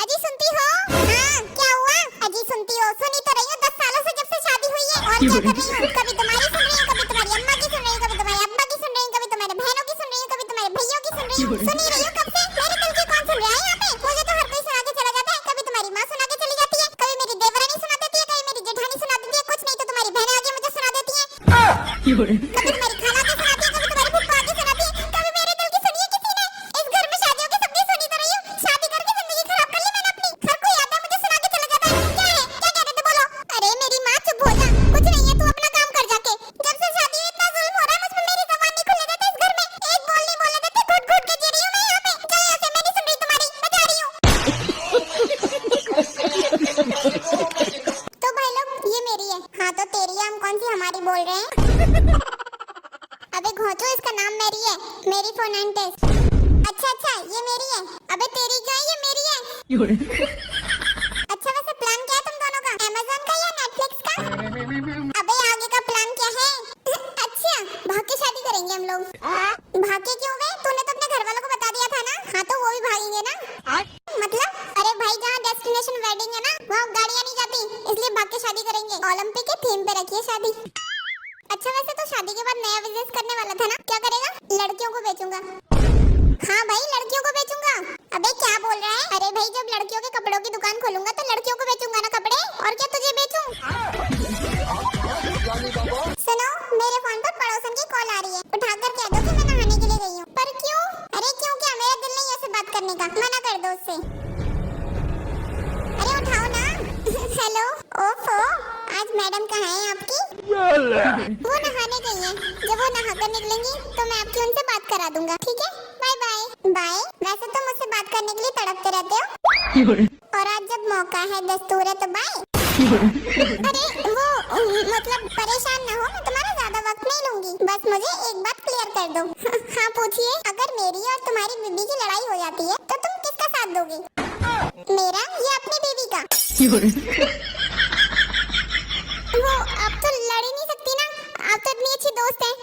अजी सुनती हो? हाँ क्या हुआ? अजी सुनती हो? सुनी तो रही हो 10 सालों से जब से शादी हुई है। और क्या कर रही हूँ? कभी तुम्हारी सुन रही हूँ, कभी तुम्हारी अम्मा की सुन रही हूँ, कभी तुम्हारे अब्बा की सुन रही हूँ, कभी तुम्हारे बहनों की सुन रही हूँ, कभी तुम्हारे भैयों की सुन रही हूँ। सुनी रही हूँ कब से? मेरे दिल की कौन सुन रहा है यहाँ पे? मुझे तो हर कोई सुना के चला जाता है। कभी तुम्हारी माँ सुना के चली जाती है, कभी मेरी देवरानी सुना देती है, कभी मेरी जेठानी सुना देती है, कुछ नहीं तो तुम्हारी बहनें आके मुझे सुना देती है। कभी तुम्हारी खाला के सुनाती है, कभी तुम्हारी फूफा आके सुनाती है, कभी मेरे दिल की सुनी है किसी ने? इस घर में शादियों की सबकी सुनी तो रही हूँ। शादी करके जिंदगी खराब कर ली मैंने अपनी। हर कोई आता है मुझे सुना के चला जाता है। क्या है? क्या कह रहे थे बोलो? अरे मेरी माँ चुप हो जा। कुछ नहीं है, तू अपना काम कर जाके। जब से शादी हुई इतना जुल्म हो रहा है मुझ पे, मेरी जुबान नहीं खुलने देते इस घर में। एक बोल नहीं बोलने देते, घुट घुट के जी रही हूँ मैं यहाँ पे। क्या यहाँ से मैं नहीं सुन रही तुम्हारी, मैं जा रही हूँ। तो भाई लोग ये मेरी है। हाँ तो तेरी है, हम कौन सी हमारी बोल रहे हैं? अबे घोंचो, इसका नाम मेरी है, मेरी फोनांटेस। अच्छा ये मेरी है। अबे तेरी क्या है? ये मेरी है। अच्छा वैसे प्लान क्या है तुम दोनों का? अमेज़न का या नेटफ्लिक्स का? अबे आगे का प्लान क्या है? अच्छा भाग के शादी करेंगे हम लोग। भाग के क्यों बे? तूने तो अपने घर वालों को बता दिया था ना। हाँ तो वो भी भागेंगे ना? मतलब अरे भाई जहाँ डेस्टिनेशन वेडिंग है ना वहाँ गाड़ियाँ नहीं जाती, इसलिए भाग के शादी करेंगे। ओलंपिक के थीम पे रखिए शादी। अच्छा वैसे तो शादी के बाद नया बिजनेस करने वाला था ना, क्या करेगा? लड़कियों को बेचूंगा। हाँ भाई लड़कियों को बेचूंगा। अबे क्या बोल रहा है? अरे भाई जब लड़कियों के कपड़ों की दुकान खोलूंगा तो लड़कियों को बेचूंगा ना कपड़े, और क्या तुझे बेचूं? सुनो मेरे फोन पर पड़ोसन की कॉल आ रही है, उठाकर कह दो कि मैं नहाने के लिए गई हूँ। पर क्यों? अरे क्यों क्या? मेरा दिल नहीं है ऐसे बात करने का, मना कर दो उससे। अरे उठाओ ना। हेलो ओफो, आज मैडम कहाँ है आपकी? वो नहाने गई हैं। जब वो नहाकर निकलेंगी तो मैं आपकी उनसे बात करा दूंगा, ठीक है? Bye bye. बाय। वैसे तो मुझसे बात करने के लिए तड़पते रहते हो, और आज जब मौका है दस्तूर है तो बाय। अरे वो मतलब परेशान ना हो, मैं तुम्हारा ज्यादा वक्त नहीं लूंगी, बस मुझे एक बात क्लियर कर दो। हाँ पूछिए। अगर मेरी और तुम्हारी बीबी की लड़ाई हो जाती है तो तुम किसका साथ दोगे? मेरा या अपनी बीबी का? वो आप तो लड़ ही नहीं सकती ना, आप तो इतनी अच्छी दोस्त हैं।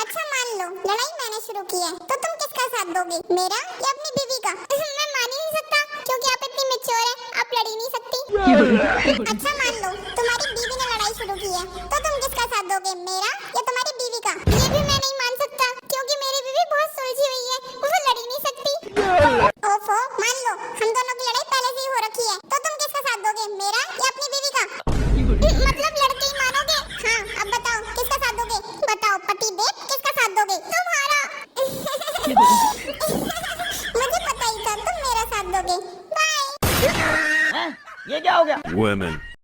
अच्छा मान लो लड़ाई मैंने शुरू की है तो तुम किसका साथ दोगे? मेरा या अपनी बीवी का? मैं मान ही नहीं सकता क्योंकि आप इतनी मैच्योर हैं, आप लड़ ही नहीं सकती। अच्छा मान लो तुम्हारी बीवी ने लड़ाई शुरू की है तो तुम किसका साथ दोगे? मेरा या तुम्हारी बीवी का? ये भी मैं नहीं मान सकता क्योंकि मेरी बीवी बहुत सुलझी हुई है, वो लड़ ही नहीं सकती। ओफो मान लो हम दोनों की लड़ाई पहले से ही हो रखी है तो तुम किसका साथ दोगे? मेरा या अपनी बीवी का? मतलब लड़के ही मानोगे? हाँ अब बताओ किसका साथ दोगे? बताओ पति देव किसका साथ दोगे? तुम्हारा। मुझे पता ही था तुम मेरा साथ दोगे। बाय। ये क्या हो गया? Women.